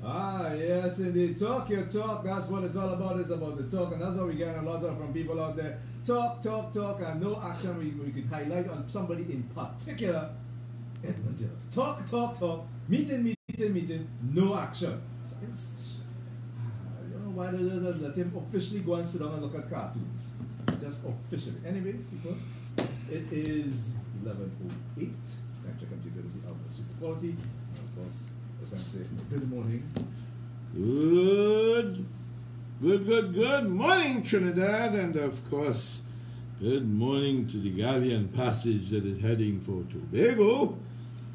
Ah, yes, indeed. Talk your talk. That's what it's all about. It's about the talk. And that's what we get a lot of from people out there. Talk, talk, talk, and no action. We could highlight on somebody in particular. Edmund Hill. Talk, talk, talk. Meeting, meeting, meeting. No action. I don't know why they just let him officially go and sit down and look at cartoons. Just officially. Anyway, people, it is 11:08. Time check and courtesy of the Super Quality. And of course, as I say, good morning. Good morning, Trinidad, and of course, good morning to the galleon passage that is heading for Tobago.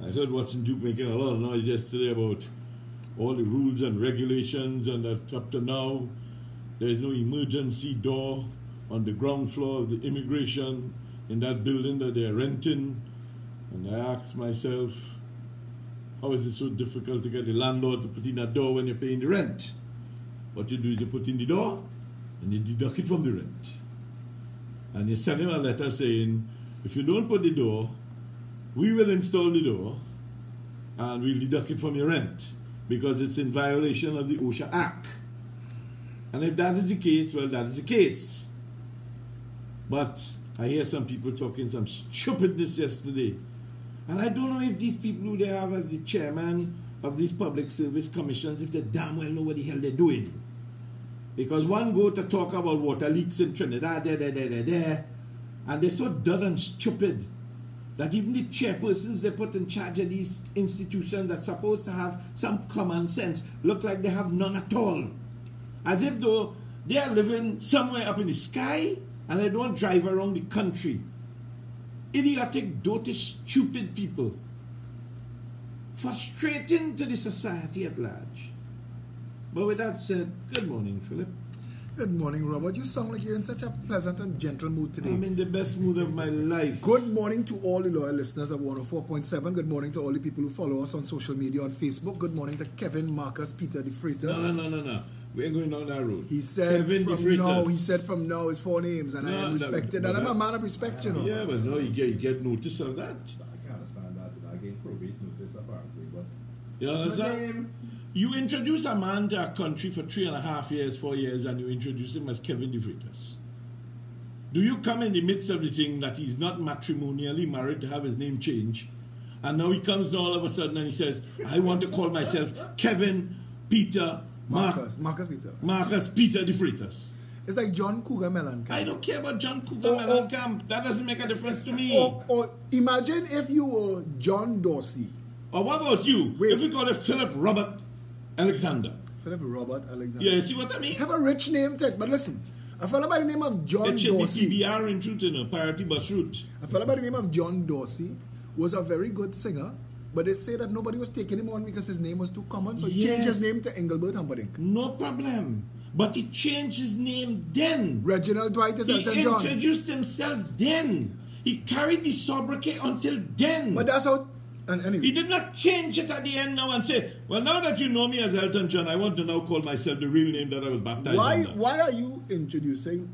I heard Watson Duke making a lot of noise yesterday about all the rules and regulations, and that up to now, there is no emergency door on the ground floor of the immigration in that building that they are renting. And I asked myself, how is it so difficult to get the landlord to put in that door when you're paying the rent? What you do is you put in the door and you deduct it from the rent. And you send him a letter saying, if you don't put the door, we will install the door and we'll deduct it from your rent because it's in violation of the OSHA Act. And if that is the case, well, that is the case. But I hear some people talking some stupidness yesterday. And I don't know if these people who they have as the chairman of these public service commissions, if they damn well know what the hell they're doing. Because one go to talk about water leaks in Trinidad, there, and they're so dull and stupid that even the chairpersons they put in charge of these institutions that's supposed to have some common sense look like they have none at all. As if though they are living somewhere up in the sky and they don't drive around the country. Idiotic, dotish, stupid people. Frustrating to the society at large. But with that said, good morning, Philip. Good morning, Robert. You sound like you're in such a pleasant and gentle mood today. I'm in the best mood of my life. Good morning to all the loyal listeners of 104.7. Good morning to all the people who follow us on social media on Facebook. Good morning to Kevin, Marcus, Peter, the Freitas. No. We ain't going down that road. He said from now his 4 names, and I am respected. And I'm a man of respect, you know. Yeah, but no, you get notice of that. I can't understand that. I gave probate notice apparently, but you understand? You introduce a man to a country for 3.5 years, 4 years, and you introduce him as Kevin De Freitas. Do you come in the midst of the thing that he's not matrimonially married to have his name changed, and now he comes all of a sudden and he says, I want to call myself Kevin Peter Marcus Peter De Freitas. It's like John Cougar Mellencamp. I don't care about John Cougar Mellencamp. That doesn't make a difference to me. Or imagine if you were John Dorsey. Or what about you? Wait. If we call it Philip Robert Alexander. Philip Robert Alexander. Yeah, see what I mean? Have a rich name, Ted. But listen, a fellow by the name of John Dorsey. The PBR in truth, Parity Bus Route. A fellow by the name of John Dorsey was a very good singer. But they say that nobody was taking him on because his name was too common, so he changed his name to Engelbert Humperdinck. No problem. But he changed his name then. Reginald Dwight is Elton John. He introduced himself then. He carried the sobriquet until then. But that's how... And anyway. He did not change it at the end now and say, well, now that you know me as Elton John, I want to now call myself the real name that I was baptized under. Why are you introducing...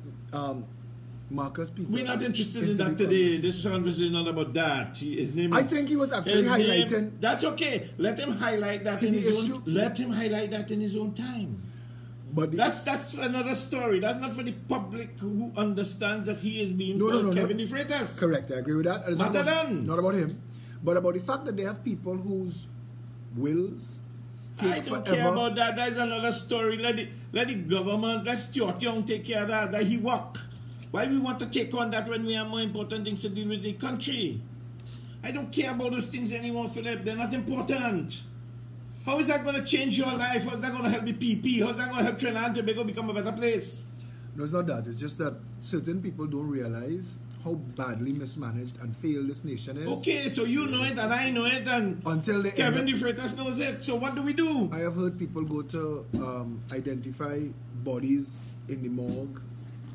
Marcus Peter. We're not interested in that today. This conversation is not about that. His name is, I think he was actually highlighting. That's okay. Let him highlight that in his own. Let him highlight that in his own time. But that's another story. That's not for the public who understands that he is being called Kevin De Freitas. Correct. I agree with that. Not about him, but about the fact that they have people whose wills. I don't care about that. That's another story. Let the government, let Stuart Young take care of that. Let he walk. Why we want to take on that when we have more important things to deal with in the country? I don't care about those things anymore, Philip. They're not important. How is that going to change your life? How is that going to help the PP? How is that going to help Trinidad and Tobago become a better place? No, it's not that. It's just that certain people don't realize how badly mismanaged and failed this nation is. Okay, so you know it and I know it and until Kevin De Freitas knows it. So what do we do? I have heard people go to identify bodies in the morgue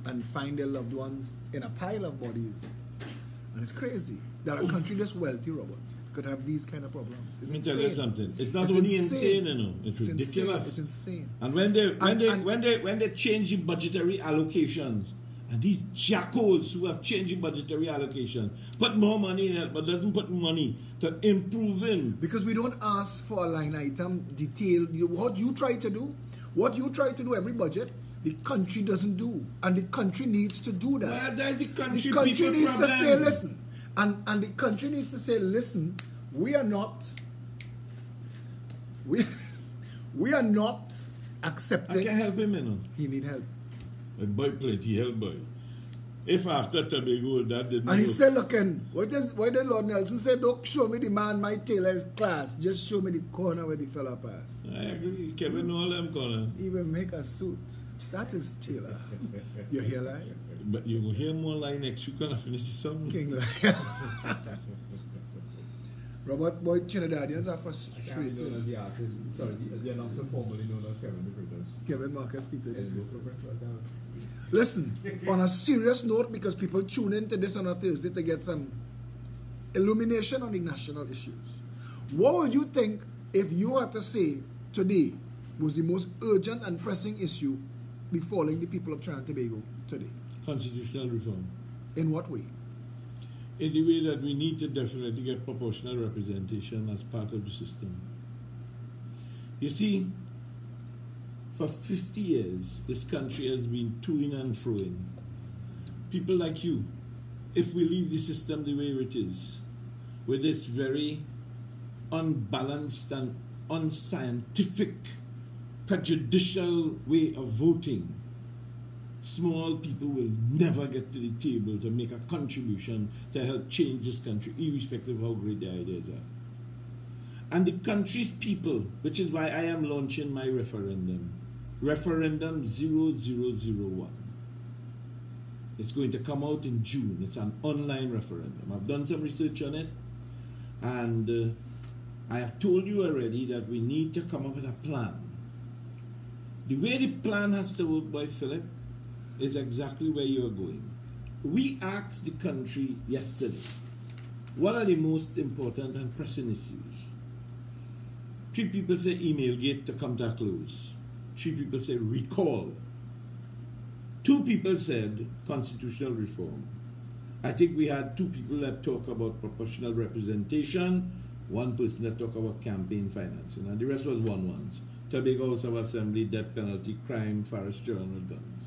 and find their loved ones in a pile of bodies. And it's crazy that a country this wealthy, Robert, could have these kind of problems. Let me tell you something. It's not only insane, you know. It's ridiculous. It's insane. And when they change the budgetary allocations And these jackals who have changing budgetary allocation put more money in it, but doesn't put money to improving. Because we don't ask for a line item detail. What you try to do every budget, the country doesn't do. And the country needs to do that. Well, there's the country country needs problem. to say, listen. And the country needs to say, listen, we are not accepting. I can help him, you know. He need help. A boy plenty help boy. If after Tobago that didn't And he's work- still looking. Why did Lord Nelson say, don't show me the man my tailor's class, just show me the corner where the fella pass. I agree. Kevin know all them corner. Even make a suit. That is tailor. You hear that? But you will hear more line next week when I finish the song. King Robert Boyd Trinidadians are Kevin known frustrated. as the artist, sorry, the announcer formerly known as Kevin the Critters. Kevin Marcus Peter. Yeah, the local press right now. Listen, on a serious note, because people tune into this on a Thursday to get some illumination on the national issues. What would you think if you had to say today was the most urgent and pressing issue befalling the people of Trinidad and Tobago today? Constitutional reform. In what way? In the way that we need to definitely get proportional representation as part of the system. You see, for 50 years, this country has been to-ing and fro-ing. People like you, if we leave the system the way it is, with this very unbalanced and unscientific, prejudicial way of voting, small people will never get to the table to make a contribution to help change this country, irrespective of how great the ideas are. And the country's people, which is why I am launching my referendum 0001. It's going to come out in June. It's an online referendum. I've done some research on it, and I have told you already that we need to come up with a plan. The way the plan has to work, Boy Philip, is exactly where you are going. We asked the country yesterday, what are the most important and pressing issues? 3 people say email gate to come to a close. 3 people say recall. 2 people said constitutional reform. I think we had 2 people that talk about proportional representation, 1 person that talk about campaign financing, and the rest was one-ones. Tobago House of Assembly, death penalty, crime, forestry, and with guns.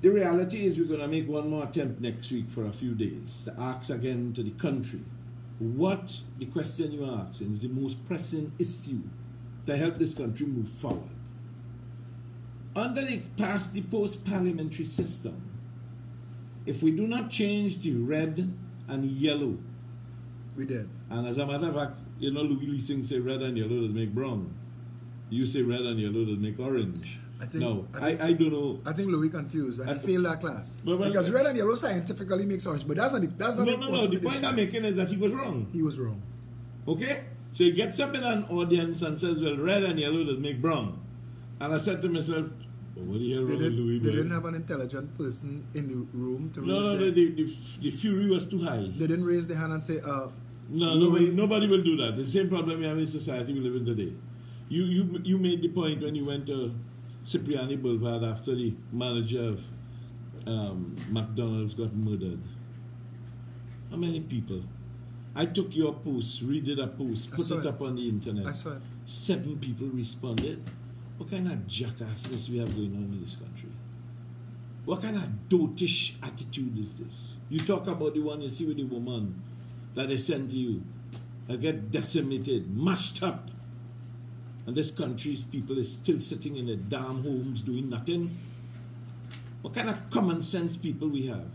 The reality is we're going to make one more attempt next week for a few days to ask again to the country what the question you are asking is the most pressing issue to help this country move forward. Under the post-parliamentary system, if we do not change the red and yellow, We did. and as a matter of fact, you know, Louis Leasing say red and yellow does make brown. You say red and yellow does make orange. I don't know. I think Louis confused and he failed that class. But because red and yellow scientifically makes orange, but that's not No. The point I'm making is that he was wrong. He was wrong. Okay? So he gets up in an audience and says, well, red and yellow does make brown. And I said to myself, well, what the hell wrong with Louis? They didn't have an intelligent person in the room to raise the fury was too high. They didn't raise their hand and say, No, nobody will do that. The same problem we have in society we live in today. You made the point when you went to Cipriani Boulevard after the manager of McDonald's got murdered. How many people? I took your post, redid a post, put it up on the internet. I saw it. 7 people responded. What kind of jackassness we have going on in this country? What kind of dotish attitude is this? You talk about the one you see with the woman that they send to you, that get decimated, mashed up, and this country's people is still sitting in their damn homes doing nothing. What kind of common sense people we have?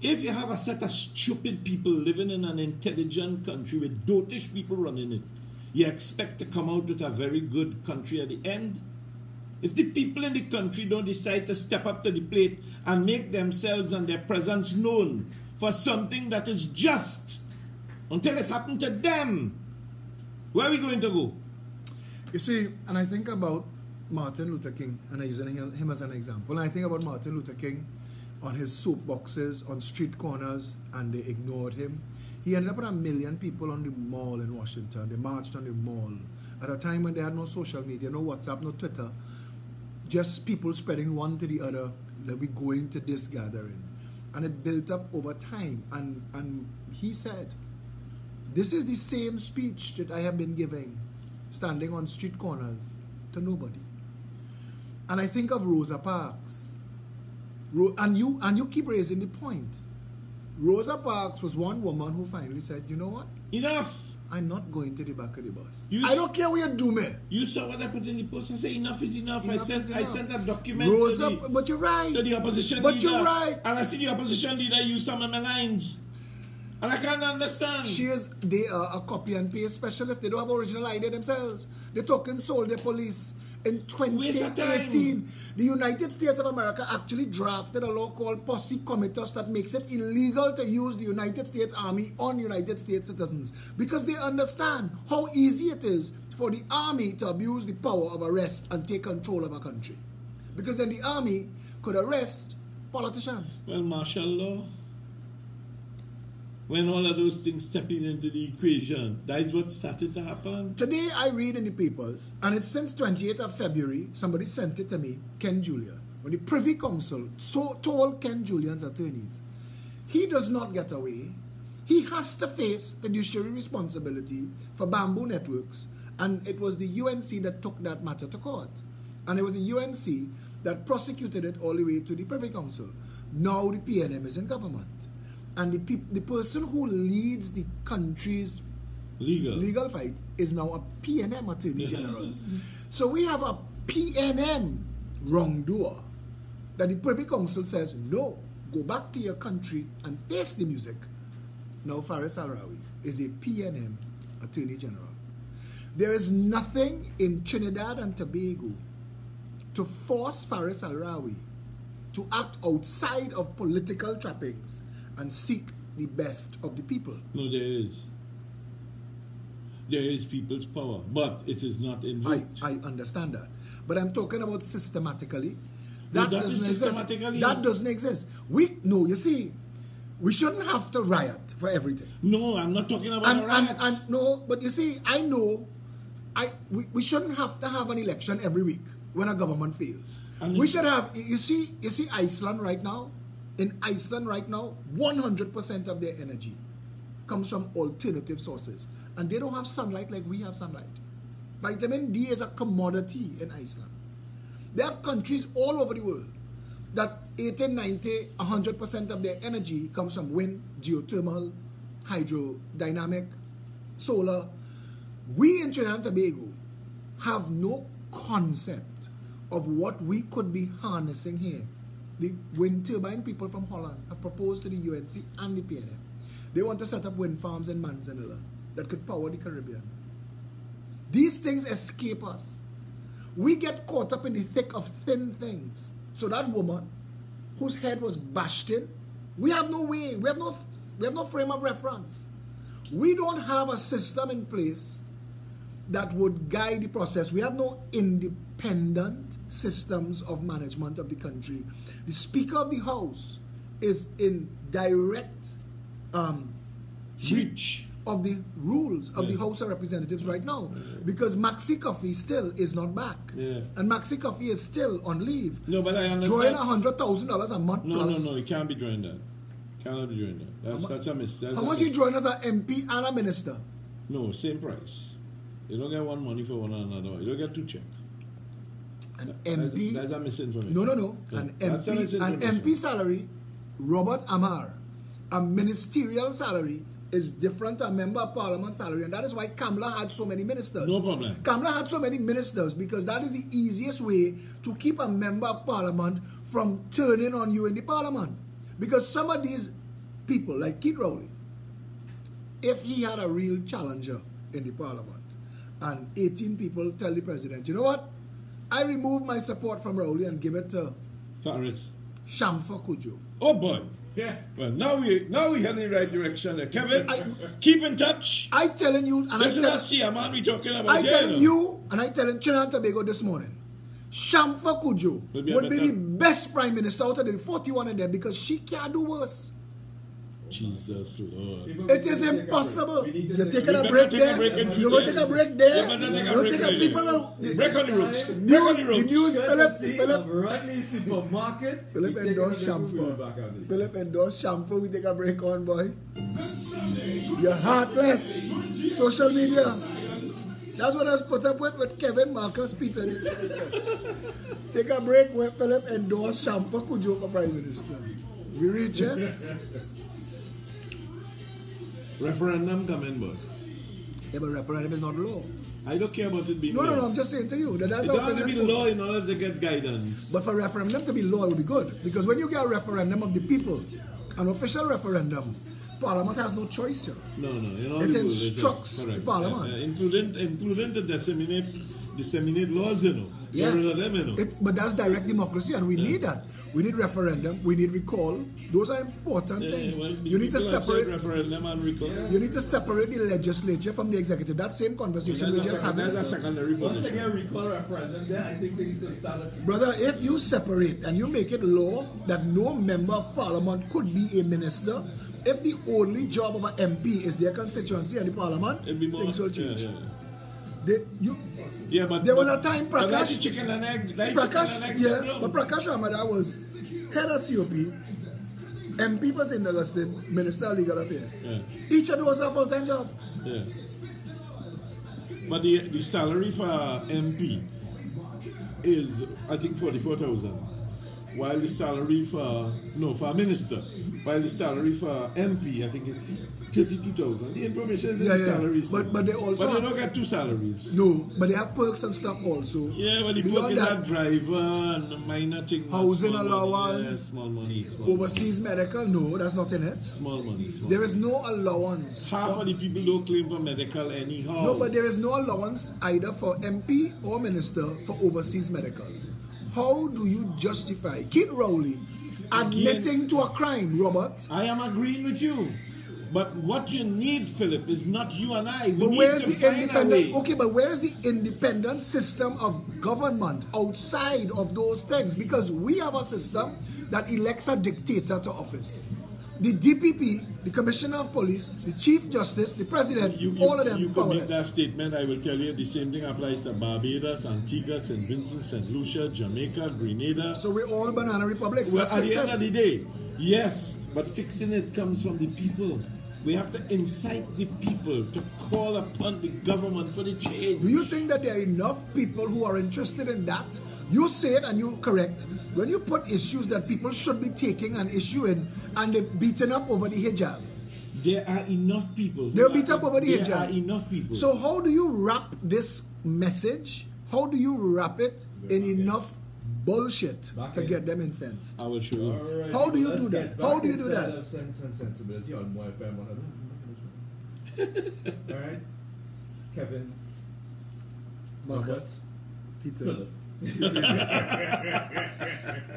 If you have a set of stupid people living in an intelligent country with dotish people running it, you expect to come out with a very good country at the end? If the people in the country don't decide to step up to the plate and make themselves and their presence known for something that is just until it happened to them, where are we going to go? You see, and I think about Martin Luther King, and I'm using him as an example. And I think about Martin Luther King on his soapboxes, on street corners, and they ignored him. He ended up with 1 million people on the mall in Washington. They marched on the mall at a time when they had no social media, no WhatsApp, no Twitter. Just people spreading one to the other that we're going to this gathering. And it built up over time. And he said, this is the same speech that I have been giving, standing on street corners to nobody. And I think of Rosa Parks. And you keep raising the point. Rosa Parks was one woman who finally said, you know what? Enough. I'm not going to the back of the bus. I don't care what you do, man. You saw what I put in the post and say enough is enough. I sent a document but you're right. to the opposition but leader. You're right. And I see the opposition leader use some of my lines. And I can't understand. They are a copy and paste specialist. They don't have original idea themselves. They're talking soldier police. In 2018, the United States of America actually drafted a law called Posse Comitus that makes it illegal to use the United States Army on United States citizens because they understand how easy it is for the Army to abuse the power of arrest and take control of a country. Because then the Army could arrest politicians. Well, martial law, when all of those things stepping into the equation, that is what started to happen. Today I read in the papers, and it's since 28th of February, somebody sent it to me, Ken Julian, when the Privy Council told Ken Julian's attorneys, he does not get away. He has to face fiduciary responsibility for Bamboo Networks, and it was the UNC that took that matter to court. And it was the UNC that prosecuted it all the way to the Privy Council. Now the PNM is in government. And the person who leads the country's legal fight is now a PNM Attorney General. So we have a PNM wrongdoer that the Privy Council says, no, go back to your country and face the music. Now Faris Al-Rawi is a PNM Attorney General. There is nothing in Trinidad and Tobago to force Faris Al-Rawi to act outside of political trappings and seek the best of the people. No, there is. There is people's power, but it is not invoked. I understand that. But I'm talking about systematically. That doesn't exist. That doesn't exist. You see, we shouldn't have to riot for everything. No, I'm not talking about a riot. No, but you see, I know we shouldn't have to have an election every week when a government fails. We should have, you see Iceland right now? In Iceland right now, 100% of their energy comes from alternative sources. And they don't have sunlight like we have sunlight. Vitamin D is a commodity in Iceland. They have countries all over the world that 80, 90, 100% of their energy comes from wind, geothermal, hydrodynamic, solar. We in Trinidad and Tobago have no concept of what we could be harnessing here. The wind turbine people from Holland have proposed to the UNC and the PNM. They want to set up wind farms in Manzanilla that could power the Caribbean. These things escape us. We get caught up in the thick of thin things. So that woman whose head was bashed in, we have no way, we have no frame of reference. We don't have a system in place that would guide the process. We have no independent systems of management of the country. The Speaker of the House is in direct breach of the rules of the House of Representatives right now, because Maxi Coffee still is not back. And Maxi Coffee is still on leave. No, but I understand. Drawing $100,000 a month plus. No, you can't be drawing that. Cannot be doing that. That's a mistake. How much you drawing as an MP and a minister? No, same price. You don't get one money for one another. You don't get two checks. An MP. That's a misinformation. No. An MP salary, Robert Amar, a ministerial salary is different to a member of parliament salary, and that is why Kamala had so many ministers. No problem. Kamala had so many ministers because that is the easiest way to keep a member of parliament from turning on you in the parliament. Because some of these people, like Keith Rowley, if he had a real challenger in the parliament, and 18 people tell the president, you know what? I remove my support from Rowley and give it to Faris Shamfa Cudjoe. Oh boy. Yeah. Well, now we head in the right direction there. Kevin, keep in touch. I telling you, and this is not Siaman we talking about. I telling you, and I telling Trinidad and Tobago this morning, Shamfa Cudjoe would be the best prime minister out of the 41 in there because she can't do worse. She Jesus Lord. It is impossible. You're taking a You break better take a there. break in You're going to take a break there. You better take a You're break taking there. people. Break on the ropes. Break on News, the the ropes. news, Courtesy Philip of Rodney Supermarket. Philip We take endorsed another food shampoo. back out there. Philip endorsed shampoo. We take a break on, boy. You're heartless. Social media. That's what I was put up with Kevin Marcus Peter. Take a break when Philip endorsed shampoo Kujo for Prime Minister. We reach it. Referendum coming, boss. Yeah, but referendum is not law. I don't care about it being No, law. I'm just saying to you that that's It our don't have to be opinion. law in order to get guidance. But for referendum to be law, it would be good. Because when you get a referendum of the people, an official referendum, Parliament has no choice here. No, in all It the rules, instructs correct. the Parliament. Including to disseminate laws, you know. Yes. There are them, you know. But that's direct democracy, and we need that. We need referendum. We need recall. Those are important things. Well, You need to people have said separate. referendum and recall. You need to separate the legislature from the executive. That same conversation we just had. That's a secondary Once they position. get a recall referendum there, I think things will start. Brother, if you separate and you make it law that no member of parliament could be a minister, if the only job of an MP is their constituency and the parliament, It'd be more. things will change. Yeah. But There was a time but that's Prakash, chicken and egg. That's Prakash, chicken and egg yeah, syndrome. but Prakash Ramada was head of COP, MP for St. Augustine, Minister of Legal Affairs. Yeah. Each of those are full-time job. Yeah. But the salary for MP is, I think, 44,000. While the salary for a minister, while the salary for MP, I think, it's 32,000. The information is in the salaries. But they also But they don't get two salaries. no, but they have perks and stuff also. Yeah, but the Beyond work is that, a driver and minor thing. Housing small allowance, money. Yeah, small money. Small overseas medical, no, that's not in it. Small money. Small There is no allowance. Half of the people don't claim for medical anyhow. No, but there is no allowance either for MP or minister for overseas medical. How do you justify Kid Rowley admitting to a crime, Robert? I am agreeing with you. But what you need, Philip, is not you and I. We But need where's to the find a independent? way. Okay, but where's the independent system of government outside of those things? Because we have a system that elects a dictator to office. The DPP, the Commissioner of Police, the Chief Justice, the President, all of them You could make powerless. that statement. I will tell you the same thing applies to Barbados, Antigua, St. Vincent, St. Lucia, Jamaica, Grenada. So we're all banana republics. Well, That's at what the I end said. of the day, yes, but fixing it comes from the people. We have to incite the people to call upon the government for the change. Do you think that there are enough people who are interested in that? You say it and you're correct. When you put issues that people should be taking an issue in and they're beaten up over the hijab. There are enough people. They're beat up over the hijab. There are enough people. So how do you wrap this message? How do you wrap it in enough bullshit Back to in. get them incensed? I will show you. Alright, How do you let's do get that? back How do you do inside that? of Sense and Sensibility on More FM 100. Alright, Kevin, Marcus, Peter. Philip.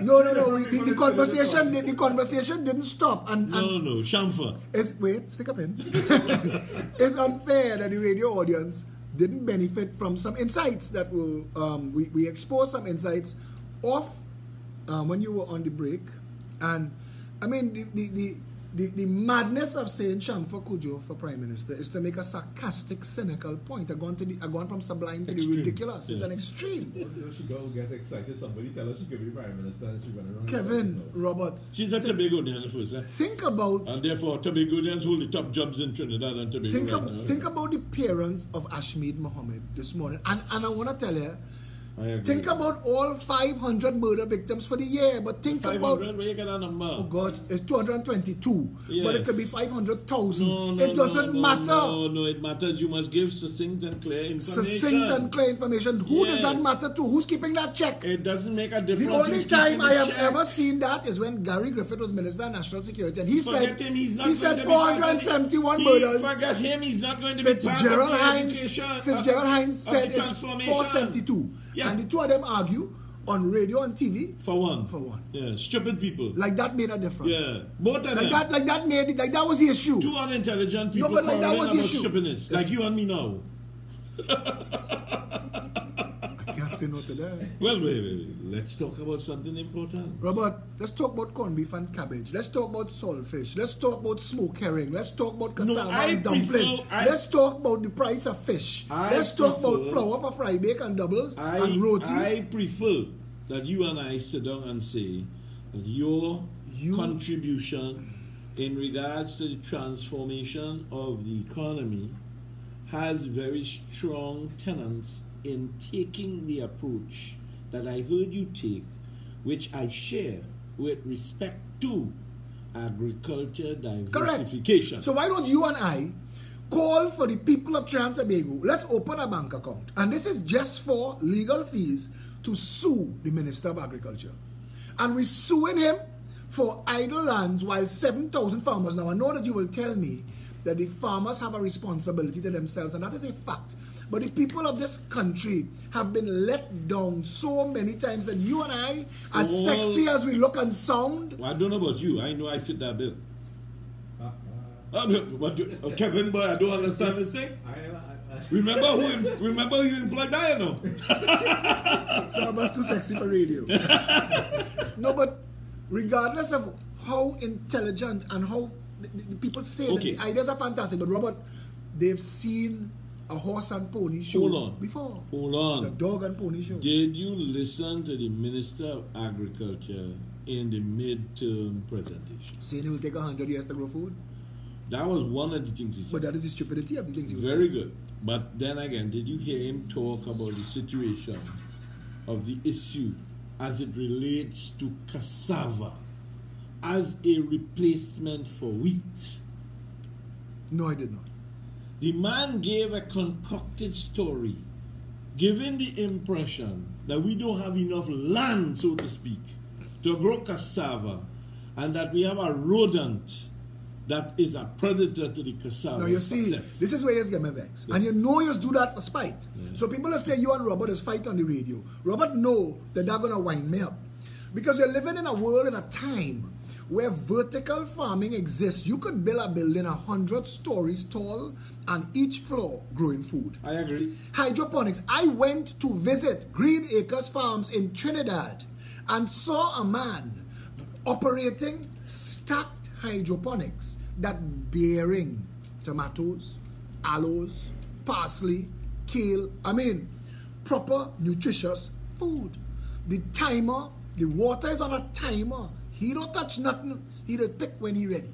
No. The conversation didn't stop. And No. Shamfa. Stick up in. It's unfair that the radio audience didn't benefit from some insights that were we exposed some insights off when you were on the break, and I mean the madness of saying Shamfa Kujo for Prime Minister is to make a sarcastic, cynical point. I've gone from sublime to the Extreme. ridiculous. It's Yeah. an extreme. She go get excited. Somebody tell her she could be Prime Minister and she's going to run. Kevin, Robert, She's a Tobagonian first, eh? think about And therefore, Tobagonians hold the top jobs in Trinidad and Tobago right now. think about the parents of Ashmead Mohammed this morning, and I want to tell you. I agree. Think about all 500 murder victims for the year, but think 500, about, where you get that number? oh gosh, it's 222, but it Yes. could be 500,000. No, It doesn't matter. No, it matters. You must give succinct and clear information. Succinct and clear information. Who does Yes. that matter to? Who's keeping that check? It doesn't make a difference. The only who's time keeping I the have check. ever seen that is when Gary Griffith was Minister of National Security, and he Forget said him, he's not he going said to be part of 471 the- murders. Forget him, he's not going to be Fitzgerald part of the Hines education. Fitzgerald Hines of said the it's transformation. 472, Yeah. and the two of them argue on radio and TV For one. for one. Yeah, stupid people. Like that made a difference. Yeah, both of them. Like that was the issue. Two unintelligent people but like that quarreling was the about issue. stupidness. Yes. Like you and me now. I can't say no to that. Well, wait. Let's talk about something important. Robert, let's talk about corned beef and cabbage. Let's talk about saltfish. Let's talk about smoked herring. Let's talk about cassava and dumpling. Let's talk about the price of fish. Let's talk about flour for fry, bake and doubles and roti. I prefer that you and I sit down and say that your contribution in regards to the transformation of the economy has very strong tenets in taking the approach that I heard you take, which I share with respect to agriculture diversification. Correct. So why don't you and I call for the people of Trinidad and Tobago? Let's open a bank account. And this is just for legal fees to sue the Minister of Agriculture. And we're suing him for idle lands while 7,000 farmers. Now I know that you will tell me that the farmers have a responsibility to themselves, and that is a fact. But the people of this country have been let down so many times that you and I, as sexy as we look and sound... Well, I don't know about you. I know I fit that bill. Kevin, boy, I don't understand this thing. Remember who you employed Diana? Some of us too sexy for radio. No, but regardless of how intelligent and how the people say that the ideas are fantastic, but Robert, they've seen a horse and pony show before. Hold on. It's a dog and pony show. Did you listen to the Minister of Agriculture in the midterm presentation? Saying it will take 100 years to grow food? That was one of the things he said. But that is the stupidity of the things he was saying. Very good. But then again, did you hear him talk about the situation of the issue as it relates to cassava as a replacement for wheat? No, I did not. The man gave a concocted story, giving the impression that we don't have enough land, so to speak, to grow cassava, and that we have a rodent that is a predator to the cassava. Now you see, this is where you get me vexed. Yeah. And you know you do that for spite. Yeah. So people will say you and Robert is fight on the radio. Robert know that they're going to wind me up. Because we're living in a world, in a time, where vertical farming exists. You could build a building 100 stories tall and each floor growing food. I agree. Hydroponics. I went to visit Green Acres Farms in Trinidad and saw a man operating stacked hydroponics that bearing tomatoes, aloes, parsley, kale. I mean, proper nutritious food. The timer, the water is on a timer. He don't touch nothing. He don't pick when he ready.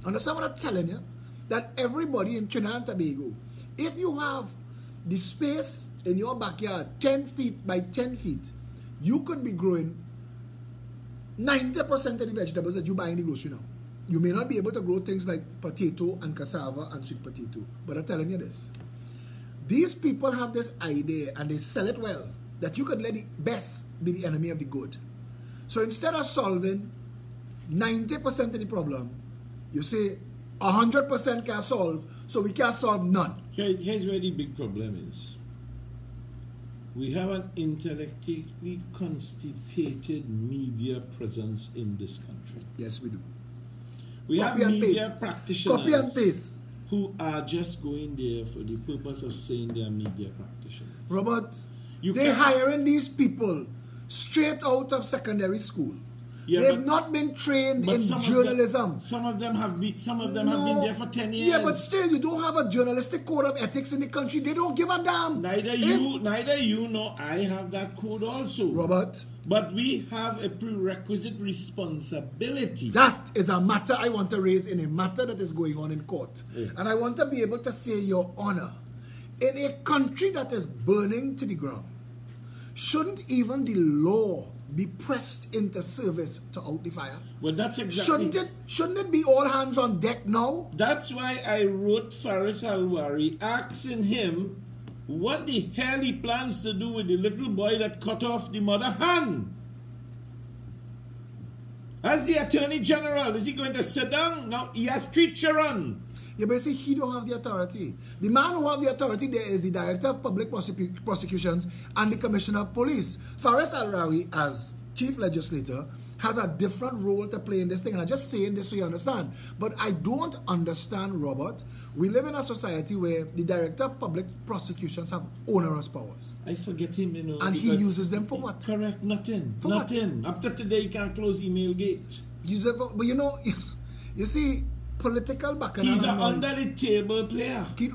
Understand what I'm telling you? That everybody in Trinidad and Tobago, if you have the space in your backyard 10 feet by 10 feet, you could be growing 90% of the vegetables that you buy in the grocery now. You may not be able to grow things like potato and cassava and sweet potato, but I'm telling you this. These people have this idea, and they sell it well, that you could let the best be the enemy of the good. So instead of solving 90% of the problem, you say 100% can solve, so we can't solve none. Here's where the big problem is. We have an intellectually constipated media presence in this country. Yes, we do. We have media practitioners Copy and paste. Who are just going there for the purpose of saying they are media practitioners. Robert, they're hiring these people straight out of secondary school. Yeah, they've not been trained in journalism. Some of them have been there for 10 years. Yeah, but still, you don't have a journalistic code of ethics in the country. They don't give a damn. Neither you nor I have that code also. Robert. But we have a prerequisite responsibility. That is a matter I want to raise in a matter that is going on in court. Yeah. And I want to be able to say, Your Honor, in a country that is burning to the ground, shouldn't even the law be pressed into service to out the fire? Well, that's exactly... Shouldn't it be all hands on deck now? That's why I wrote Faris Alwari asking him what the hell he plans to do with the little boy that cut off the mother hand. As the Attorney General, is he going to sit down? No, he has 3 children. Yeah, but you see, he don't have the authority. The man who have the authority there is the Director of Public Prosecutions and the Commissioner of Police. Faris Alwari, as Chief Legislator, has a different role to play in this thing. And I'm just saying this so you understand. But I don't understand, Robert. We live in a society where the Director of Public Prosecutions have onerous powers. I forget him, you know. And he uses them for what? Correct, nothing. For nothing. what? After today, you can't close email gate. But you know, you see, political bacchanal. He's an under-the-table player. Keith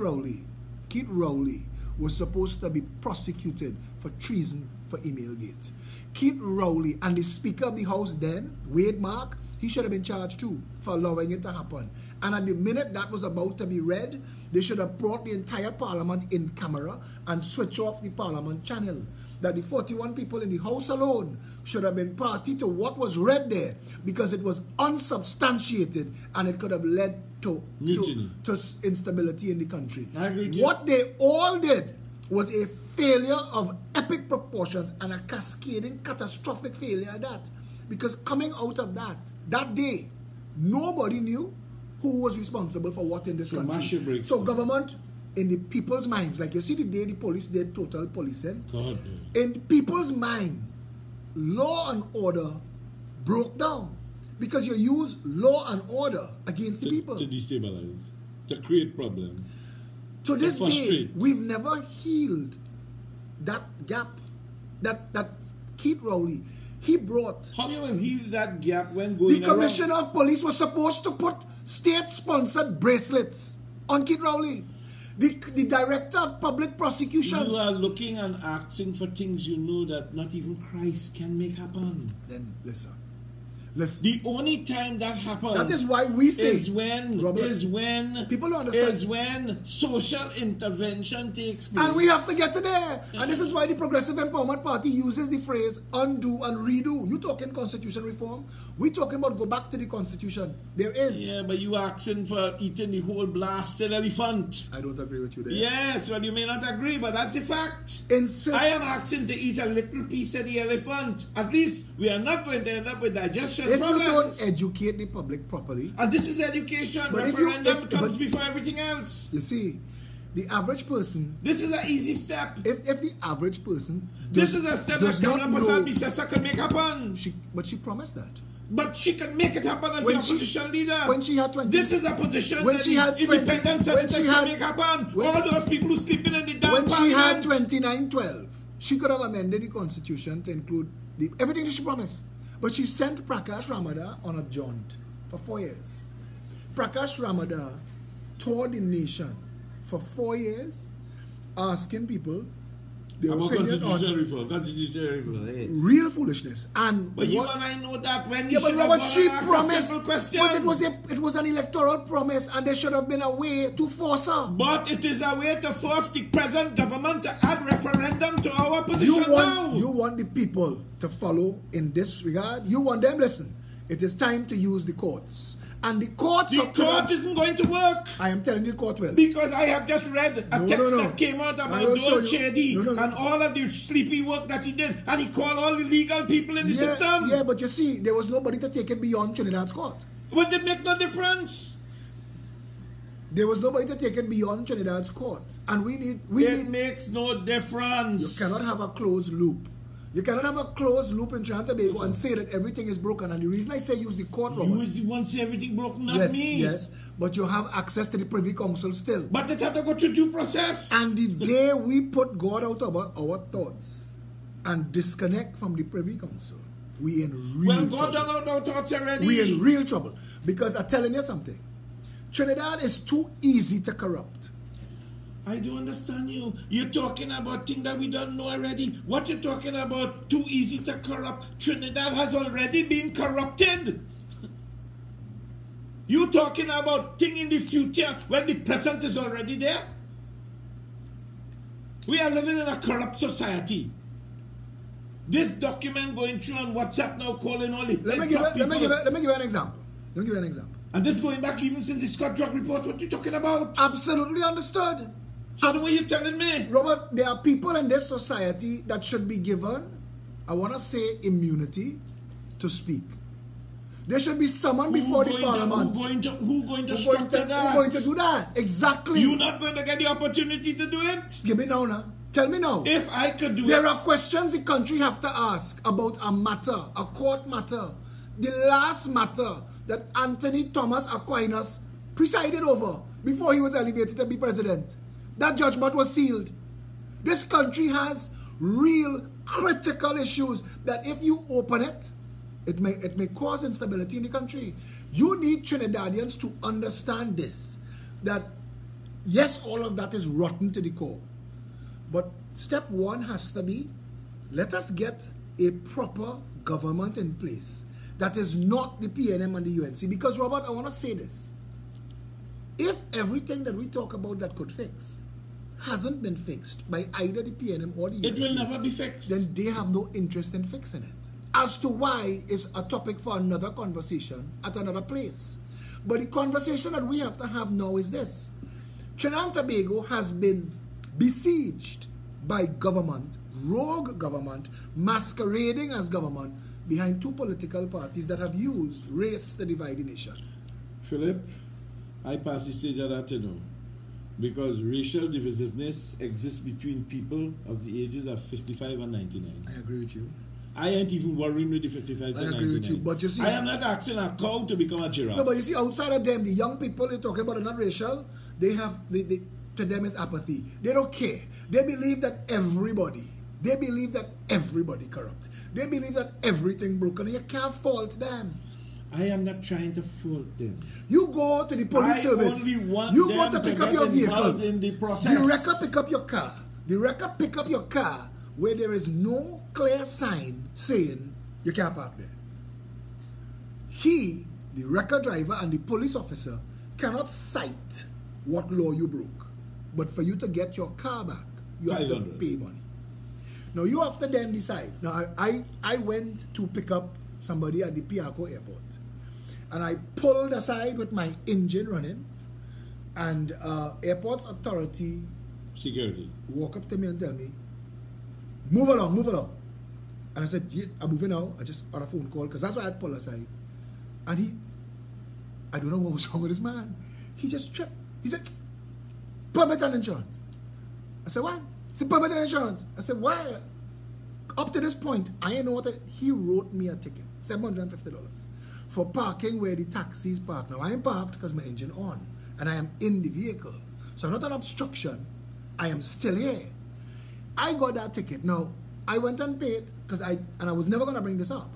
Rowley was supposed to be prosecuted for treason for Emailgate. Keith Rowley and the Speaker of the House then, Wade Mark, he should have been charged too for allowing it to happen. And at the minute that was about to be read, they should have brought the entire Parliament in camera and switch off the Parliament channel. That the 41 people in the House alone should have been party to what was read there, because it was unsubstantiated and it could have led to instability in the country. I agree. What they all did was a failure of epic proportions and a cascading catastrophic failure at that. Because coming out of that day, nobody knew who was responsible for what in this country. So government, in the people's minds, like you see the day the police did total policing, in people's mind, law and order broke down. Because you use law and order against the people. To destabilize, to create problems. To this day, we've never healed that gap that Keith Rowley, he brought. How you will heal that gap when going The Commissioner of Police was supposed to put state-sponsored bracelets on Keith Rowley. The Director of Public Prosecutions. You are looking and asking for things you know that not even Christ can make happen. Then listen. The only time that happens, that is why we say, is when people don't understand. Is when social intervention takes place. And we have to get to there. And this is why the Progressive Empowerment Party uses the phrase undo and redo. You talking constitution reform? We talking about go back to the constitution. There is. Yeah, but you asking for eating the whole blasted elephant. I don't agree with you there. Yes, well you may not agree, but that's the fact. I am asking to eat a little piece of the elephant. At least we are not going to end up with digestion problems. You don't educate the public properly. And this is education. But referendum comes before everything else. You see, the average person. This is an easy step. If the average person. This is a step that Kamala Prasad can make happen. But she promised that. But she can make it happen as the opposition leader. When she had 20. This is a position when that she had independent senators can make happen. All those people who sleeping in the damn When parliament. she had 2912, she could have amended the constitution to include everything that she promised. But she sent Prakash Ramada on a jaunt for 4 years. Prakash Ramada toured the nation for 4 years, asking people their opinion on real foolishness. But you and I know that when you should have she promised, but it was an electoral promise, and there should have been a way to force her. But it is a way to force the present government to add referendum to our position now. You want the people to follow in this regard. You want them, listen, it is time to use the courts. And the court isn't going to work. I am telling you the court will. Because I have just read a text that came out about Dole Chedi and all of the sleepy work that he did. And he called all the legal people in the system. Yeah, but you see, there was nobody to take it beyond Trinidad's court. But it make no difference. There was nobody to take it beyond Trinidad's court. And it makes no difference. You cannot have a closed loop. You cannot have a closed loop in Trinidad and Tobago and say that everything is broken. And the reason I say use the court, Robert. You is the one say everything broken, not me. Yes, but you have access to the Privy Council still. But it had to go through due process. And the day we put God out of our thoughts and disconnect from the Privy Council, we in real trouble. Well, God done out our thoughts already. We in real trouble. Because I'm telling you something. Trinidad is too easy to corrupt. I do understand you. You're talking about things that we don't know already. What you're talking about, too easy to corrupt. Trinidad has already been corrupted. You're talking about things in the future when the present is already there. We are living in a corrupt society. This document going through on WhatsApp now calling all the... Let me give you an example. And this going back even since the Scott Drug Report. What are you talking about? Absolutely understood. So what are you telling me? Robert, there are people in this society that should be given, I want to say, immunity to speak. There should be someone before the parliament. Who going to structure that? Who's going to do that? Exactly. You're not going to get the opportunity to do it? Give me now. Tell me now. If I could do it. There are questions the country have to ask about a matter, a court matter, the last matter that Anthony Thomas Aquinas presided over before he was elevated to be president. That judgment was sealed. This country has real critical issues that if you open it, it may cause instability in the country. You need Trinidadians to understand this, that yes, all of that is rotten to the core. But step one has to be, let us get a proper government in place that is not the PNM and the UNC. Because, Robert, I want to say this. If everything that we talk about that could fix hasn't been fixed by either the PNM or the UNC, it will never be fixed. Then they have no interest in fixing it. As to why is a topic for another conversation at another place. But the conversation that we have to have now is this. Trinidad and Tobago has been besieged by government, rogue government, masquerading as government, behind two political parties that have used race to divide the nation. Philip, I pass the stage of that, because racial divisiveness exists between people of the ages of 55 and 99. I agree with you. I ain't even worrying with the 55 to 99. I agree with you, but you see, I am not asking a cow to become a giraffe. No, but you see, outside of them, the young people they're talking about are not racial. To them is apathy. They don't care. They believe that everybody corrupt. They believe that everything broken, and you can't fault them. I am not trying to fault them. You go to the police service. Only want you them go to pick up your vehicle. In the process. The wrecker pick up your car. The wrecker pick up your car where there is no clear sign saying you can't park there. He, the wrecker driver and the police officer, cannot cite what law you broke. But for you to get your car back, you have to pay money. Now you have to then decide. Now I went to pick up somebody at the Piarco airport. And I pulled aside with my engine running. And airport's authority security walk up to me and tell me, move along. And I said, yeah, I'm moving now. I just on a phone call, because that's why I pulled aside. And I don't know what was wrong with this man. He just tripped. He said, permit and insurance. I said, what? He said, permit and insurance. I said, why? Up to this point, I ain't know what he wrote me a ticket, $750, for parking where the taxis park. Now, I am parked because my engine on, and I am in the vehicle. So I'm not an obstruction. I am still here. I got that ticket. Now, I went and paid, and I was never going to bring this up.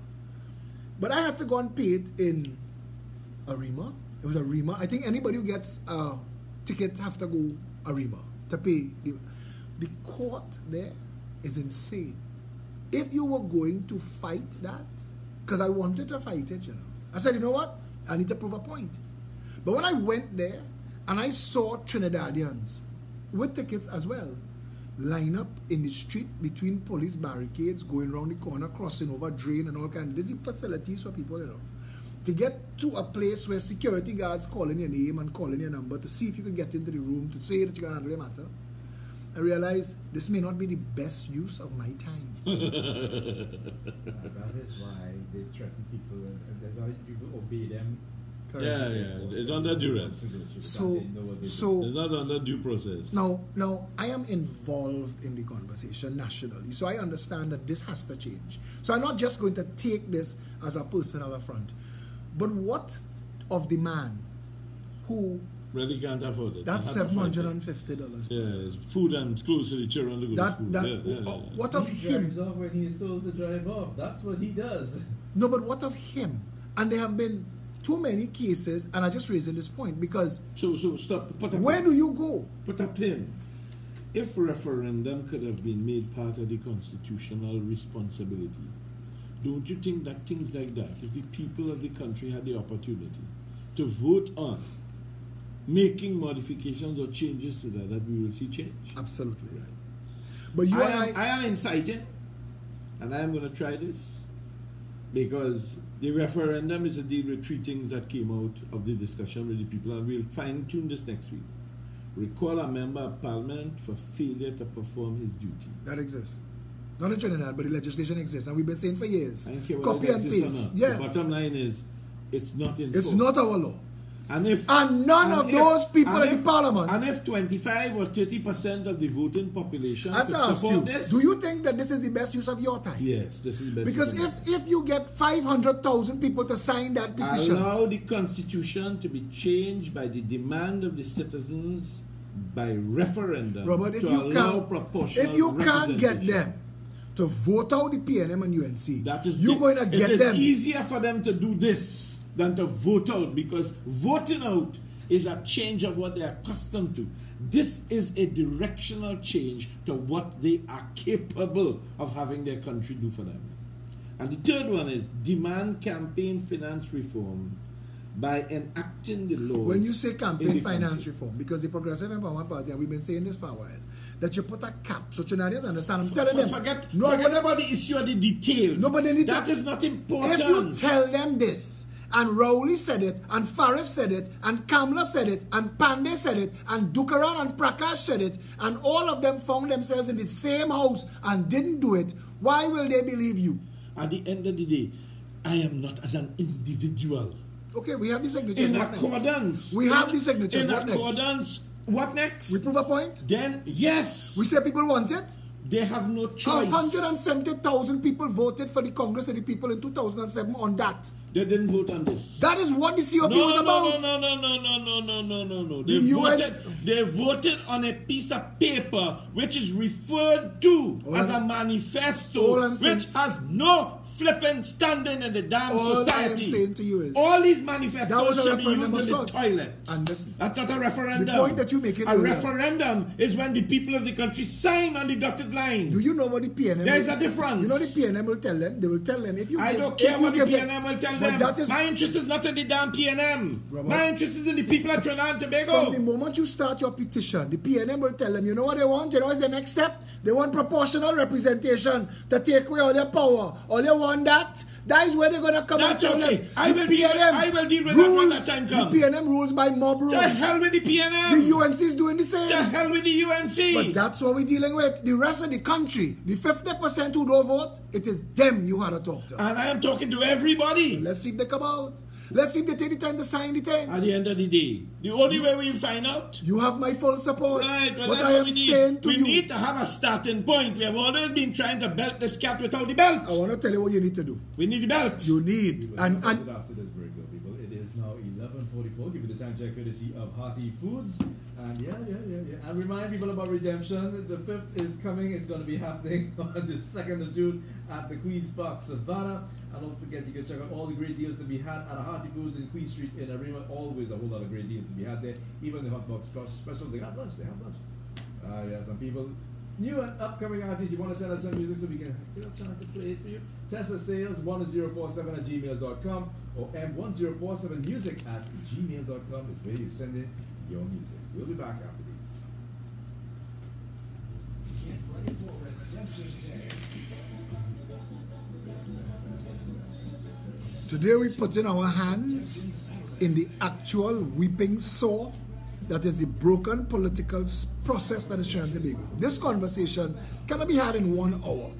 But I had to go and pay it in Arima. It was Arima. I think anybody who gets a ticket have to go Arima to pay. The court there is insane. If you were going to fight that, because I wanted to fight it, I said, you know what? I need to prove a point. But when I went there and I saw Trinidadians with tickets as well, line up in the street between police barricades, going around the corner, crossing over drain and all kinds. There's facilities for people, to get to a place where security guards calling your name and calling your number to see if you can get into the room to say that you can handle your matter. I realized this may not be the best use of my time. That is why they threaten people, and that's why people obey them. Yeah, it's under duress. So it's not under due process. Now, I am involved in the conversation nationally, so I understand that this has to change. So I'm not just going to take this as a personal affront. But what of the man who really can't afford it? That's $750. Yeah, it's food and clothes for the children to go to school. What of he him? drives off when he is told to drive off. That's what he does. No, but what of him? And there have been too many cases, and I just raising this point because so stop. Where do you go? Put a pin. If referendum could have been made part of the constitutional responsibility, don't you think that things like that, if the people of the country had the opportunity to vote on making modifications or changes to that we will see change? Absolutely right. But I am inciting, and I am going to try this, because the referendum is a deal with three things that came out of the discussion with the people, and we'll fine-tune this next week. Recall a member of parliament for failure to perform his duty. That exists. Not in Trinidad, but the legislation exists, and we've been saying for years. I don't care Copy and paste. Yeah. The bottom line is, it's not enforced. It's not our law. And none of those people in the parliament. And if 25 or 30% of the voting population I have could to ask support you, this, do you think that this is the best use of your time? yes, this is the best. Because if you get 500,000 people to sign that petition, allow the constitution to be changed by the demand of the citizens by referendum. Robert, if to you allow proportional if you can't get representation. them to vote out the PNM and UNC, That is you're going to get them. It is easier for them to do this than to vote out, because voting out is a change of what they're accustomed to. This is a directional change to what they are capable of having their country do for them. And the third one is demand campaign finance reform by enacting the laws. When you say in campaign the finance country. reform, because the Progressive Empowerment Party, and we've been saying this for a while, that you put a cap so Trinidadians understand. I'm telling them. Forget No, about the issue of the details. Nobody need that to, is not important. If you tell them this, and Rowley said it, and Faris said it, and Kamla said it, and Pandey said it, and Dukaran and Prakash said it, and all of them found themselves in the same house and didn't do it, why will they believe you? At the end of the day, I am not as an individual. Okay, we have the signatures. In What next? accordance. We have the signatures. In What next? accordance. What next? We prove a point? Then, yes. We say people want it? They have no choice. 170,000 people voted for the Congress of the People in 2007 on that. They didn't vote on this. That is what the COP was about. No. The They voted on a piece of paper which is referred to as a manifesto, which has no flipping standing in the damn All society. I am saying to you is, all these that manifestos was a should be used referendum in of the sorts. toilet. And listen, That's not a referendum. the point that you make it a earlier. referendum is when the people of the country sign on the dotted line. do you know what the PNM There's will, a difference. You know the PNM will tell them? They will tell them if you I give, don't care if you what the give PNM will tell but them. that is, My interest is not in the damn PNM. Robert, My interest is in the people of Trinidad and from Tobago. the moment you start your petition, the PNM will tell them, you know what they want? You know what's the next step? They want proportional representation to take away all their power. All they want that. That is where they're going to come That's and tell okay. them. I will deal with that when the time comes. The PNM rules by mob rule. To hell with the PNM. The UNC is doing the same. To hell with the UNC. But that's what we're dealing with. The rest of the country, the 50% who don't vote, it is them you had to talk to. And I am talking to everybody. Let's see if they come out. Let's see if they take the time to sign the thing. At the end of the day, the only way we find out. You have my full support. Right, but what that's I what am we need. saying to We you, need to have a starting point. We have always been trying to belt this cat without the belt. I want to tell you what you need to do. We need the belt. You need, and after this break, though, people, it is now 11:44. Give you the time check courtesy of Hearty Foods. And yeah. And remind people about redemption. The 5th is coming. It's going to be happening on the 2nd of June at the Queen's Park Savannah. And don't forget, you can check out all the great deals to be had at Hearty Foods in Queen Street in Arima. Always a whole lot of great deals to be had there. Even the hot box special. They have lunch. Yeah, some people. New and upcoming artists, you want to send us some music so we can get a chance to play it for you? Tesla Sales 1047 at gmail.com or M1047music at gmail.com is where you send in your music. We'll be back after these. Get ready for Redemption Day. today we put in our hands in the actual weeping sore that is the broken political process that is Trinidad and Tobago. This conversation cannot be had in 1 hour.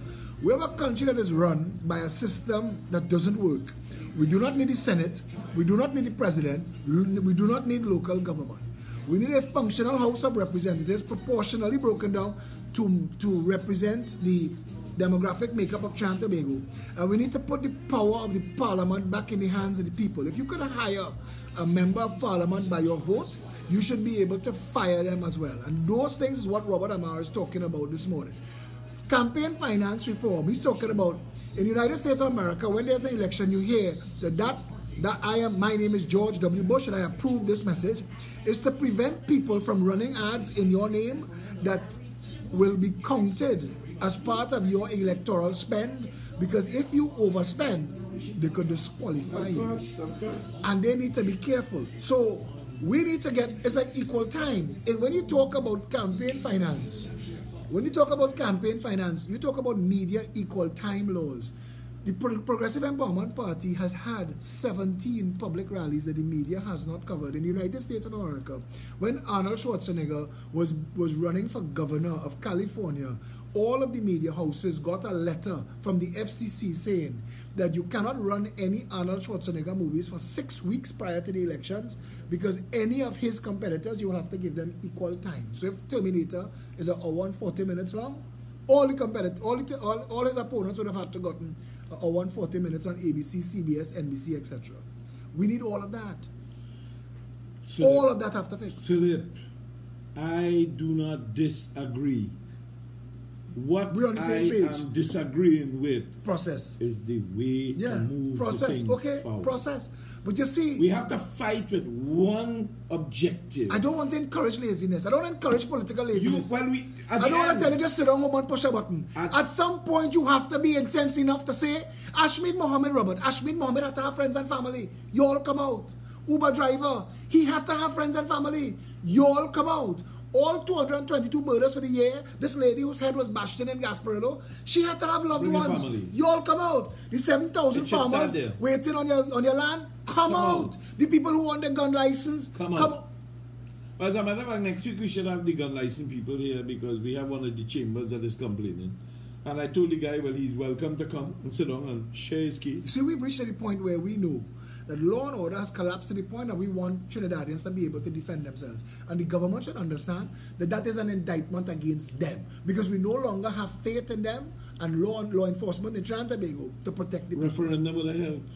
We have a country that is run by a system that doesn't work. We do not need the Senate. We do not need the President. We do not need local government. We need a functional House of Representatives proportionally broken down to represent the demographic makeup of Trinidad and Tobago. And we need to put the power of the Parliament back in the hands of the people. If you could hire a member of Parliament by your vote, you should be able to fire them as well. And those things is what Robert Amar is talking about this morning. Campaign finance reform, he's talking about in the United States of America, when there's an election, you hear that my name is George W. Bush and I approve this message, is to prevent people from running ads in your name that will be counted as part of your electoral spend, because if you overspend, they could disqualify you. And they need to be careful. So we need to get, it's like equal time. And when you talk about campaign finance, you talk about media equal time laws. The Progressive Empowerment Party has had 17 public rallies that the media has not covered. In the United States of America, when Arnold Schwarzenegger was running for governor of California, all of the media houses got a letter from the FCC saying that you cannot run any Arnold Schwarzenegger movies for 6 weeks prior to the elections because any of his competitors, you will have to give them equal time. So if Terminator is an hour and 40 minutes long, all his opponents would have had to gotten an hour and 40 minutes on ABC, CBS, NBC, etc. We need all of that. Philip, all of that have to fix. Philip, I do not disagree. What We're on the same I page. am disagreeing with Process. is the way to move the process. thing Okay, forward. process. But you see, We have to fight with one objective. I don't want to encourage laziness. I don't encourage political laziness. I don't want to tell you just sit down home and push a button. At some point, you have to be incensed enough to say, Ashmead Mohammed Robert. Ashmead Mohammed had to have friends and family. You all come out. Uber driver, he had to have friends and family. You all come out. All 222 murders for the year. This lady whose head was bashed in Gasparillo, she had to have loved Bring your ones. families. You all come out. The 7,000 It should start farmers there. waiting on your land, come out. out. The people who want their gun license, Come out. As a matter of fact, next week we should have the gun license people here because we have one of the chambers that is complaining. And I told the guy, well, he's welcome to come and sit down and share his You case. see, we've reached a point where we know that law and order has collapsed to the point that we want Trinidadians to be able to defend themselves. And the government should understand that that is an indictment against them because we no longer have faith in them and law enforcement in Trinidad and Tobago to protect the people. Referendum would have helped.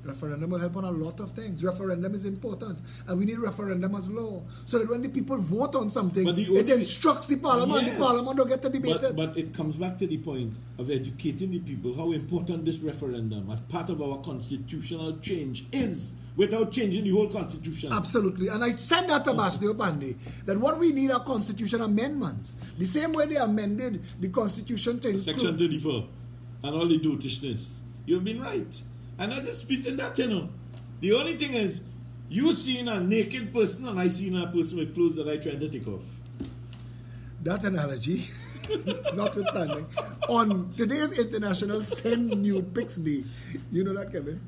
Referendum will help on a lot of things. Referendum is important, and we need referendum as law so that when the people vote on something, But the it only- instructs the parliament. Yes. The parliament don't get to debate it. But it comes back to the point of educating the people how important this referendum as part of our constitutional change is without changing the whole constitution. Absolutely. And I said that to Basdeo Pandey, that what we need are constitution amendments. The same way they amended the constitution to Section include... 34 and all the dotishness. You've been right. I'm not disputing that, you know. The only thing is, you seen a naked person and I seen a person with clothes that I trying to take off. That analogy, notwithstanding, on today's International Send Nude Pics Day, you know that, Kevin?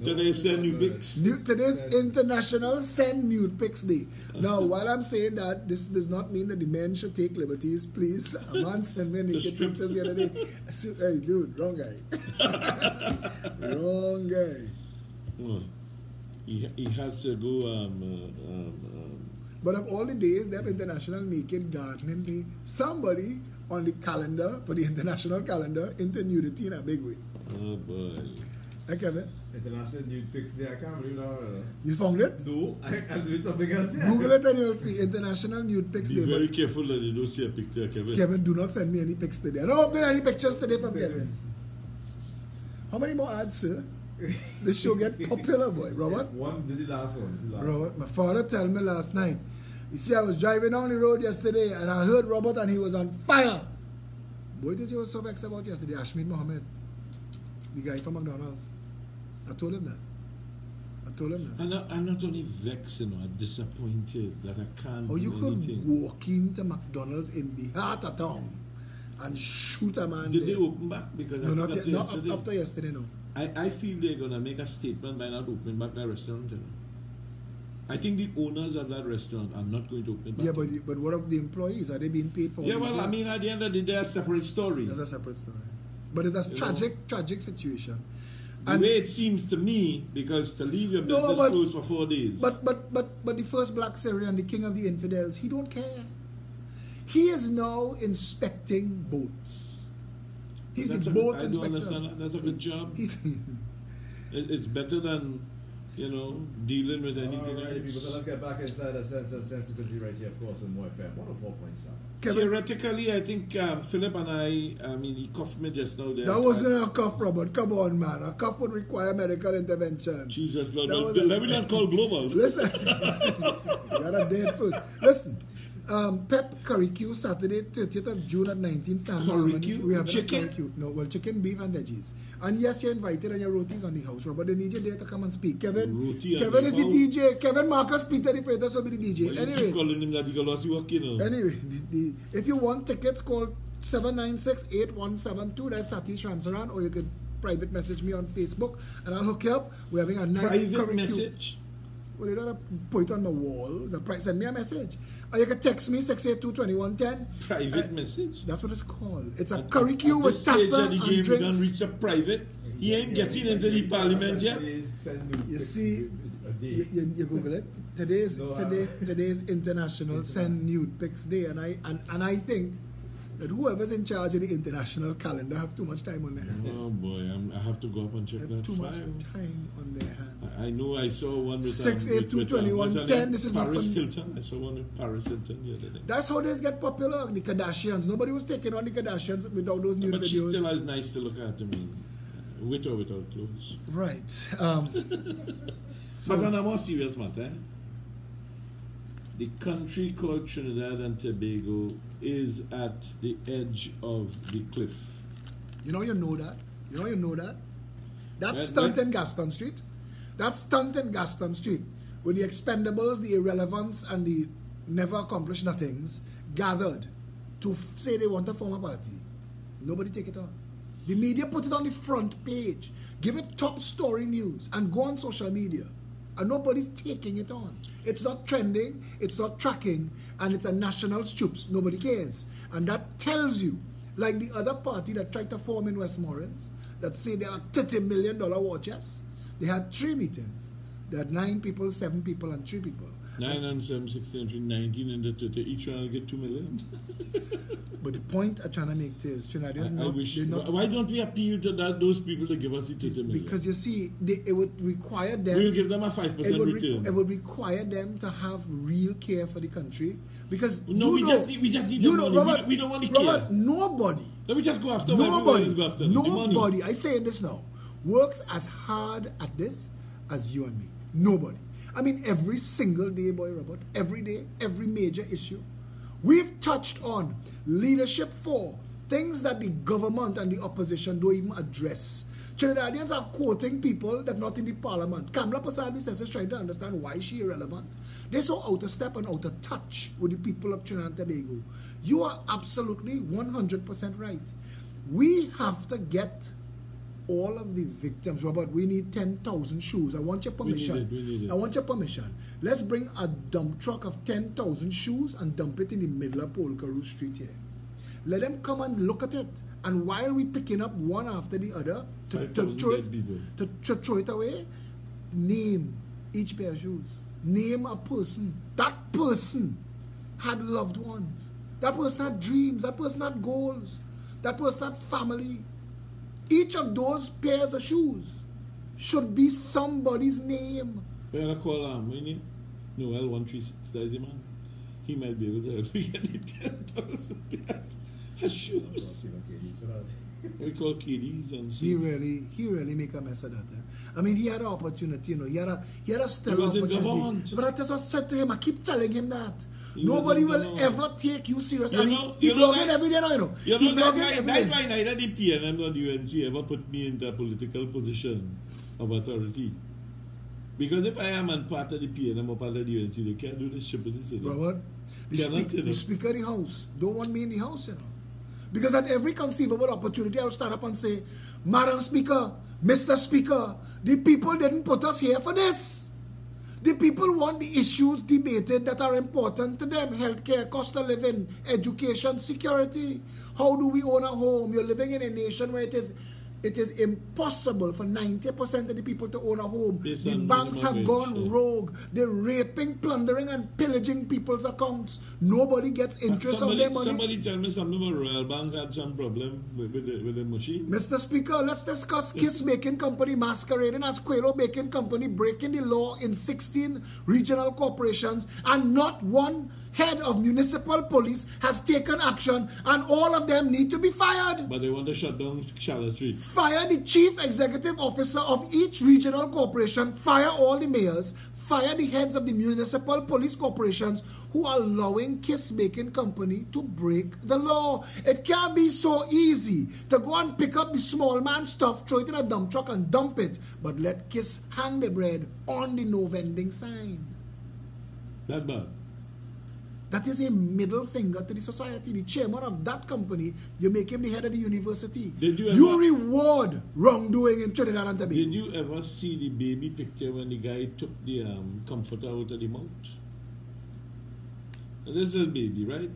Today send new pics. Today's International Send Nude Pics Day. Now, while I'm saying that, this does not mean that the men should take liberties. Please, a man sent me naked strip. pictures the other day. I said, hey, dude, wrong guy. Wrong guy. Oh, he has to go. But of all the days, they have International Naked Gardening Day. Somebody on the calendar, for the international calendar, into nudity in a big way. Oh boy. Hey, Kevin, International Nude Pics Day. I can't believe that. you found it? No, I'm doing something else. Yeah. Google it and you'll see International Nude Pics Be Day. very But careful that you don't see a picture, Kevin. Kevin, do not send me any pics today. I don't open any pictures today from Kevin. How many more ads, sir? This show get popular, boy. Robert? This is the last one. Robert, my father told me last night. He said, I was driving down the road yesterday and I heard Robert and he was on fire. What did you was so vexed about yesterday? Ashmead Mohammed, the guy from McDonald's. I told him that. I'm not only vexed, you know, I'm disappointed that I can't Or do you could anything. walk into McDonald's in the heart of town and shoot a man Did they there. open back? Because No, I not think yet. after Not yesterday, up to yesterday, no. I feel they're going to make a statement by not opening back that restaurant. You know. I think the owners of that restaurant are not going to open back. Yeah, but what of the employees? Are they being paid for? Yeah, all these well, I days? mean, at the end of the day, a separate story. That's a separate story. But it's a You tragic situation. The way it seems to me, because to leave your No, business but- closed for 4 days. But the first black Syrian, the king of the infidels, he don't care. He is now inspecting boats. He's That's the a boat good, I inspector. don't understand that. That's a good job. He's It's better than, you know, dealing with anything Alright, people, so else. let's get back inside the sense and sensibility right here, of course, on Mo FM 104.7. Kevin, Theoretically, I think Philip and I mean, he coughed me just now there. that wasn't a cough, Robert. Come on, man. A cough would require medical intervention. Jesus, Lord, That well, was a- let me not call global. Listen, you got a dead first. Listen, Pep Curricue, Saturday, 30th of June at 19 Stanley. Curricue? We have Chicken? Curricue. No, well, chicken, beef, and veggies. And yes, you're invited and your rotis on the house, Robert. They need you there to come and speak. Kevin, Roti on Kevin the is the house? DJ. Kevin Marcus Peter, the Freitas, will be the DJ. Well, you keep Anyway, calling him that, he can lost work, you know. anyway, if you want tickets, call 796-8172. That's Satish Ramsaran. Or you could private message me on Facebook and I'll hook you up. We're having a nice Private Curricue. message. Well, you don't put it on the wall. Send me a message. Or you can text me 682-2110. Private message? That's what it's called. It's a curriculum with tassa and We drinks. don't reach a private. He ain't getting into the parliament yet. You see, you Google it. Today's International Send Nude Pics Day, and I think that whoever's in charge of the international calendar have too much time on their hands. Oh boy, I have to go up and check They that have too much file. time on their hands. I know I saw one with 682-2110. This is not Paris funny. Hilton. I saw one with Paris Hilton the other day. That's how they get popular. The Kardashians. Nobody was taking on the Kardashians without those nude But she videos. still is nice to look at. I mean, with or without clothes. Right. But on a more serious matter, the country called Trinidad and Tobago is at the edge of the cliff. You know that. That Right, stunt right. in Gaston Street. That stunt in Gaston Street with the expendables, the irrelevance, and the never accomplished nothings gathered to say they want to form a party. Nobody take it on. The media put it on the front page, give it top story news, and go on social media. And nobody's taking it on. It's not trending, it's not tracking, and it's a national stoops. Nobody cares. And that tells you, like the other party that tried to form in Westmoreland, that say they are $30 million war chest, they had 3 meetings. They had 9 people, 7 people, and 3 people. 9 and 7, 16, 19, and each one will get 2 million. But the point I'm trying to make is Trinidadians I not, wish. they're not, Why don't we appeal to those people to give us the 30 million? because you see, it would require them. We'll give them a 5% return. It would require them to have real care for the country, because No, we just need you the know, money. Robert, We don't want to care. Robert, nobody, Let me just go after them. Everybody go after them. The money. nobody. I say this now, works as hard at this as you and me. Nobody. I mean, every single day, boy, Robert. Every day, every major issue, we've touched on leadership for things that the government and the opposition don't even address. Trinidadians are quoting people that not in the parliament. Kamla Persad says is trying to understand why she irrelevant. They're so out of step and out of touch with the people of Trinidad and Tobago. You are absolutely 100% right. We have to get all of the victims. Robert, we need 10,000 shoes. I want your permission. We need it. I want your permission. Let's bring a dump truck of 10,000 shoes and dump it in the middle of Polkaru Street here. Let them come and look at it. And while we picking up one after the other to 5,000 throw dead people. to throw it away, name each pair of shoes. Name a person. That person had loved ones. That person had dreams. That person had goals. That person had family. Each of those pairs of shoes should be somebody's name. Well, I call no, L136, that's the man. He might be able to help me get the 10,000 pairs of shoes. We call kiddies and He really make a mess of that. I mean, he had an opportunity, you know. He had a stellar He was in opportunity. government. But that's what I said to him. I keep telling him that. He Nobody was in will government. ever take you serious. You And know- he you know blogging that- every day now, you know. You He know, that's blogging why every day. neither the PNM nor the UNC ever put me into a political position of authority. Because if I am a part of the PNM or part of the UNC, they can't do this shit in the city. Robert, the, Cannot, you know. the Speaker of the House don't want me in the House, you know. Because at every conceivable opportunity, I'll stand up and say, Madam Speaker, Mr. Speaker, the people didn't put us here for this. The people want the issues debated that are important to them. Healthcare, cost of living, education, security. How do we own a home? You're living in a nation where it is impossible for 90% of the people to own a home. Based The on banks have minimum gone wage, yeah. rogue. They're raping, plundering, and pillaging people's accounts. Nobody gets interest on their money. Somebody tell me something about Royal Bank had some problem with the machine. Mr. Speaker, let's discuss Kiss Baking Company masquerading as Quailo Baking Company, breaking the law in 16 regional corporations, and not one head of municipal police has taken action, and all of them need to be fired. But they want to shut down Charlotte Street. Fire the chief executive officer of each regional corporation, fire all the mayors, fire the heads of the municipal police corporations who are allowing Kiss Baking Company to break the law. It can't be so easy to go and pick up the small man stuff, throw it in a dump truck and dump it, but let Kiss hang the bread on the no vending sign. That bad. That is a middle finger to the society. The chairman of that company, you make him the head of the university. You reward wrongdoing in Trinidad and Tobago. Did you ever see the baby picture when the guy took the comforter out of the mouth? Now, this little baby, right?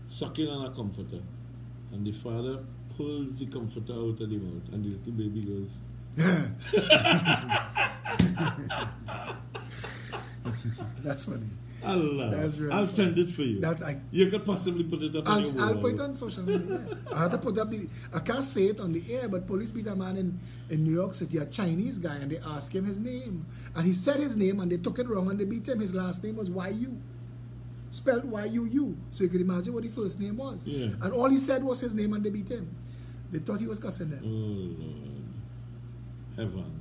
Sucking on a comforter. And the father pulls the comforter out of the mouth. And the little baby goes... That's funny. Allah. That's really I'll funny. send it for you. You could possibly put it up on your wall. I'll put it on social media. I had to put up I can't say it on the air, but police beat a man in New York City, a Chinese guy, and they asked him his name. And he said his name, and they took it wrong, and they beat him. His last name was Y-U. Spelled Y-U-U. So you could imagine what the first name was. Yeah. And all he said was his name, and they beat him. They thought he was cussing them. Oh, Lord. Heaven.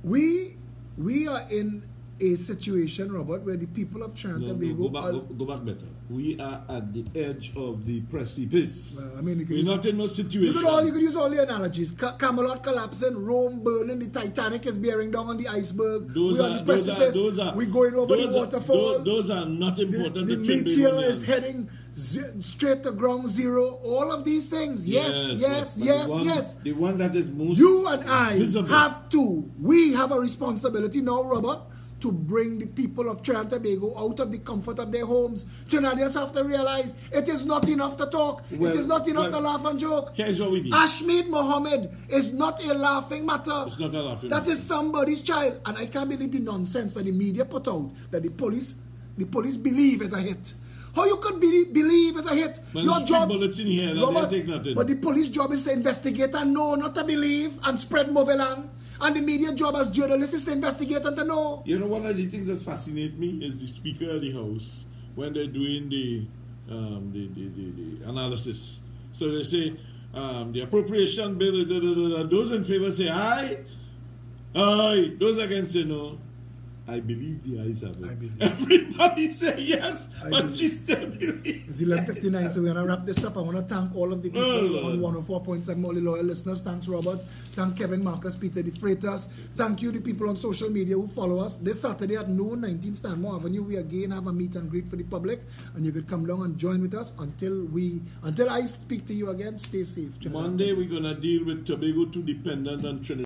We are in a situation, Robert, where the people of Trinidad and Tobago go back better. We are at the edge of the precipice. Well, I mean, we're not in no situation. You could use all the analogies. Camelot collapsing, Rome burning, the Titanic is bearing down on the iceberg. We're on the precipice. We're going over the waterfall. Those are not important. The meteor is heading straight to ground zero. All of these things. Yes. The one that is most you and I visible. We have a responsibility now, Robert, to bring the people of Trinidad and Tobago out of the comfort of their homes. Trinidadians have to realize it is not enough to talk. It is not enough to laugh and joke. Here's what we need. Ashmead Mohammed is not a laughing matter. It's not a laughing matter. That is somebody's child. And I can't believe the nonsense that the media put out, that the police believe is a hit. How you could believe is a hit? But your job, bullets in here, Robert, take nothing. But the police job is to investigate and know, not to believe and spread movelang. And the media job as journalists is to investigate and to know. You know, one of the things that fascinates me is the Speaker of the House when they're doing the analysis. So they say the appropriation bill, those in favor say aye, aye. Those against say no. I believe the ayes have it. Everybody say yes, but she still believes. It's 11:59, so we're going to wrap this up. I want to thank all of the people on 104.7, all the loyal listeners. Thanks, Robert. Thank Kevin, Marcus, Peter, the Freitas. Thank you, the people on social media who follow us. This Saturday at noon, 19 Stanmore Avenue, we again have a meet and greet for the public, and you could come down and join with us until I speak to you again. Stay safe. Monday, we're going to deal with Tobago 2 dependent on Trinidad.